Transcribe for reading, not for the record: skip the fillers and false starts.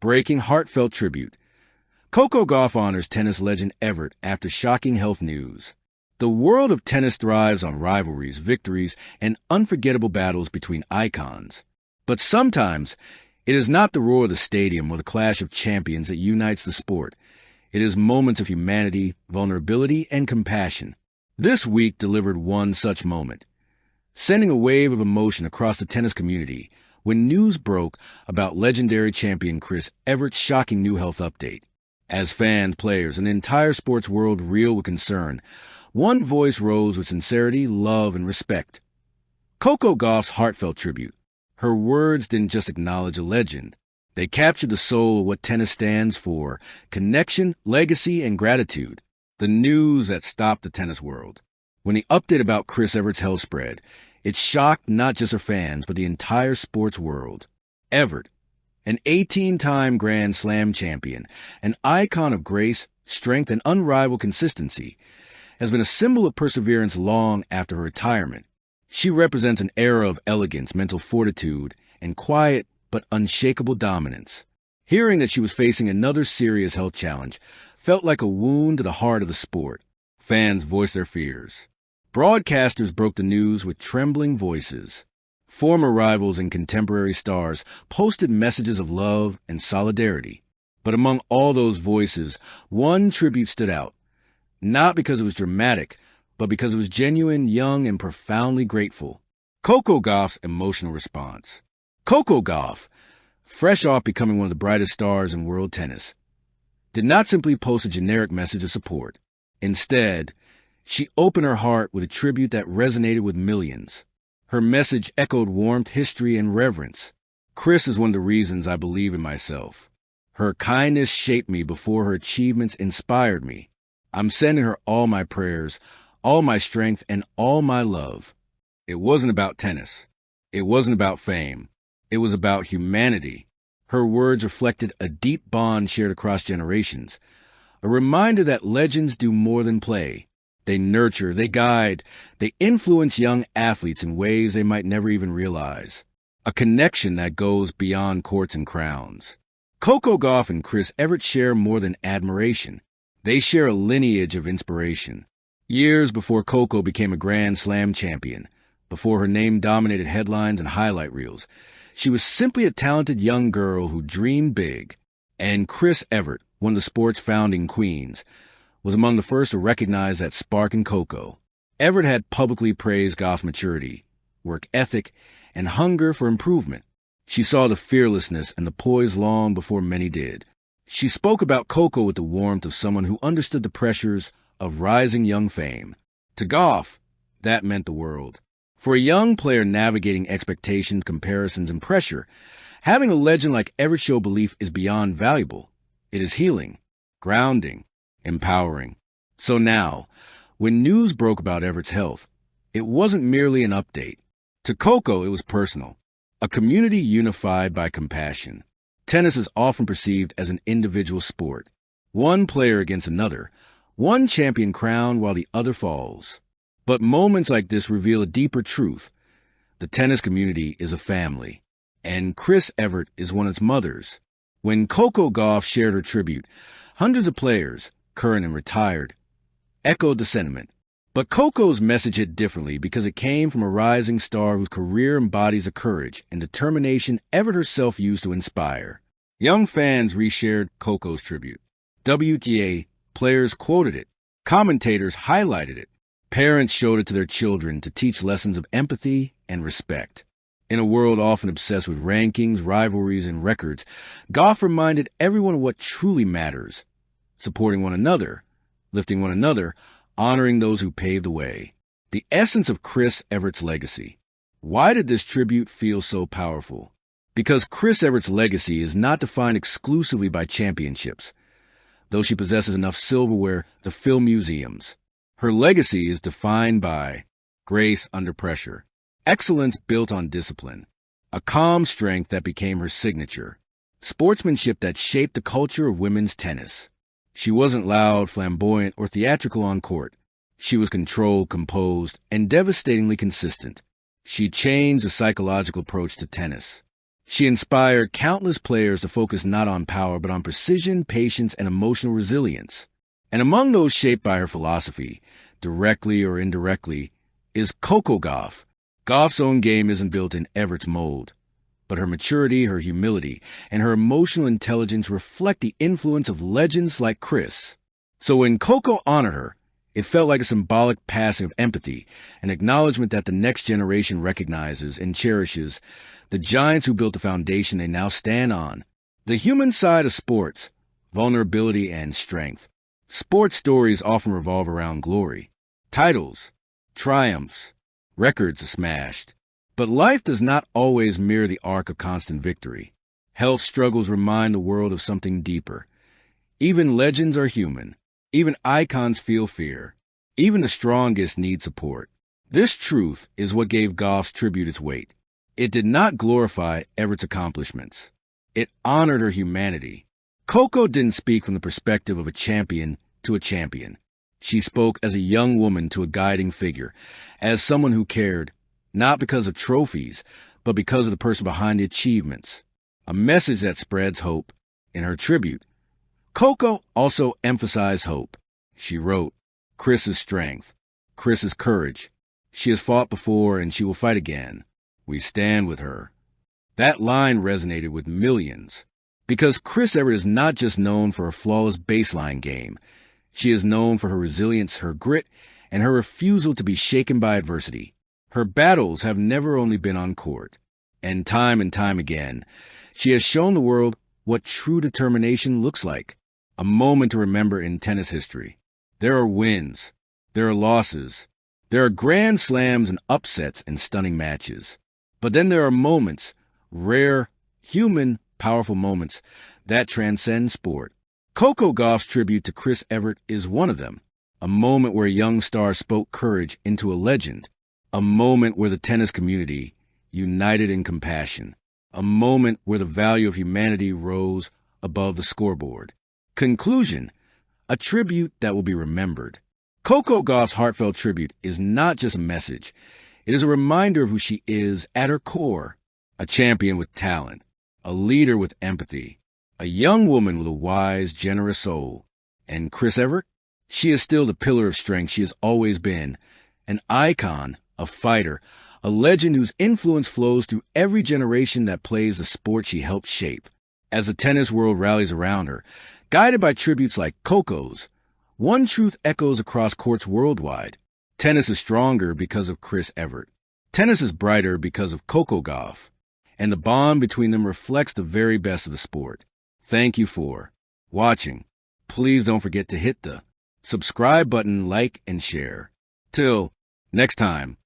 Breaking Heartfelt Tribute. Coco Gauff honors tennis legend Evert after shocking health news. The world of tennis thrives on rivalries, victories, and unforgettable battles between icons. But sometimes, it is not the roar of the stadium or the clash of champions that unites the sport. It is moments of humanity, vulnerability, and compassion. This week delivered one such moment, sending a wave of emotion across the tennis community when news broke about legendary champion Chris Evert's shocking new health update. As fans, players, and the entire sports world reel with concern, one voice rose with sincerity, love, and respect. Coco Gauff's heartfelt tribute. Her words didn't just acknowledge a legend. They captured the soul of what tennis stands for: connection, legacy, and gratitude. The news that stopped the tennis world. When the update about Chris Evert's health spread, it shocked not just her fans, but the entire sports world. Evert, an 18-time Grand Slam champion, an icon of grace, strength, and unrivaled consistency, has been a symbol of perseverance long after her retirement. She represents an era of elegance, mental fortitude, and quiet but unshakable dominance. Hearing that she was facing another serious health challenge felt like a wound to the heart of the sport. Fans voiced their fears. Broadcasters broke the news with trembling voices. Former rivals and contemporary stars posted messages of love and solidarity. But among all those voices, one tribute stood out. Not because it was dramatic, but because it was genuine, young, and profoundly grateful. Coco Gauff's emotional response. Coco Gauff, fresh off becoming one of the brightest stars in world tennis, did not simply post a generic message of support. Instead, she opened her heart with a tribute that resonated with millions. Her message echoed warmth, history, and reverence. Chris is one of the reasons I believe in myself. Her kindness shaped me before her achievements inspired me. I'm sending her all my prayers, all my strength, and all my love. It wasn't about tennis. It wasn't about fame. It was about humanity. Her words reflected a deep bond shared across generations, a reminder that legends do more than play. They nurture, they guide, they influence young athletes in ways they might never even realize. A connection that goes beyond courts and crowns. Coco Gauff and Chris Evert share more than admiration. They share a lineage of inspiration. Years before Coco became a Grand Slam champion, before her name dominated headlines and highlight reels, she was simply a talented young girl who dreamed big. And Chris Evert, one of the sport's founding queens, was among the first to recognize that spark in Coco. Evert had publicly praised Gauff's maturity, work ethic, and hunger for improvement. She saw the fearlessness and the poise long before many did. She spoke about Coco with the warmth of someone who understood the pressures of rising young fame. To Gauff, that meant the world. For a young player navigating expectations, comparisons, and pressure, having a legend like Evert show belief is beyond valuable. It is healing, grounding, empowering. So now, when news broke about Evert's health, it wasn't merely an update. To Coco, it was personal. A community unified by compassion. Tennis is often perceived as an individual sport. One player against another, one champion crowned while the other falls. But moments like this reveal a deeper truth. The tennis community is a family, and Chris Evert is one of its mothers. When Coco Gauff shared her tribute, hundreds of players, current and retired, echoed the sentiment. But Coco's message hit differently because it came from a rising star whose career embodies the courage and determination Evert herself used to inspire. Young fans reshared Coco's tribute. WTA players quoted it. Commentators highlighted it. Parents showed it to their children to teach lessons of empathy and respect. In a world often obsessed with rankings, rivalries, and records, Gauff reminded everyone of what truly matters: supporting one another, lifting one another, honoring those who paved the way. The essence of Chris Evert's legacy. Why did this tribute feel so powerful? Because Chris Evert's legacy is not defined exclusively by championships, though she possesses enough silverware to fill museums. Her legacy is defined by grace under pressure, excellence built on discipline, a calm strength that became her signature, sportsmanship that shaped the culture of women's tennis. She wasn't loud, flamboyant, or theatrical on court. She was controlled, composed, and devastatingly consistent. She changed the psychological approach to tennis. She inspired countless players to focus not on power, but on precision, patience, and emotional resilience. And among those shaped by her philosophy, directly or indirectly, is Coco Gauff. Gauff's own game isn't built in Evert's mold, but her maturity, her humility, and her emotional intelligence reflect the influence of legends like Chris. So when Coco honored her, it felt like a symbolic passing of empathy, an acknowledgement that the next generation recognizes and cherishes the giants who built the foundation they now stand on. The human side of sports, vulnerability and strength. Sports stories often revolve around glory, titles, triumphs, records are smashed. But life does not always mirror the arc of constant victory. Health struggles remind the world of something deeper. Even legends are human. Even icons feel fear. Even the strongest need support. This truth is what gave Gauff's tribute its weight. It did not glorify Evert's accomplishments. It honored her humanity. Coco didn't speak from the perspective of a champion to a champion. She spoke as a young woman to a guiding figure, as someone who cared, not because of trophies, but because of the person behind the achievements. A message that spreads hope. In her tribute, Coco also emphasized hope. She wrote, "Chris's strength, Chris's courage. She has fought before and she will fight again. We stand with her." That line resonated with millions, because Chris Evert is not just known for her flawless baseline game. She is known for her resilience, her grit, and her refusal to be shaken by adversity. Her battles have never only been on court, and time again, she has shown the world what true determination looks like. A moment to remember in tennis history. There are wins. There are losses. There are grand slams and upsets and stunning matches. But then there are moments, rare, human, powerful moments that transcend sport. Coco Gauff's tribute to Chris Evert is one of them. A moment where a young star spoke courage into a legend. A moment where the tennis community united in compassion. A moment where the value of humanity rose above the scoreboard. Conclusion, a tribute that will be remembered. Coco Gauff's heartfelt tribute is not just a message. It is a reminder of who she is at her core. A champion with talent, a leader with empathy, a young woman with a wise, generous soul. And Chris Evert? She is still the pillar of strength she has always been. An icon, a fighter, a legend whose influence flows through every generation that plays the sport she helped shape. As the tennis world rallies around her, guided by tributes like Coco's, one truth echoes across courts worldwide. Tennis is stronger because of Chris Evert. Tennis is brighter because of Coco Gauff. And the bond between them reflects the very best of the sport. Thank you for watching. Please don't forget to hit the subscribe button, like, and share. Till next time.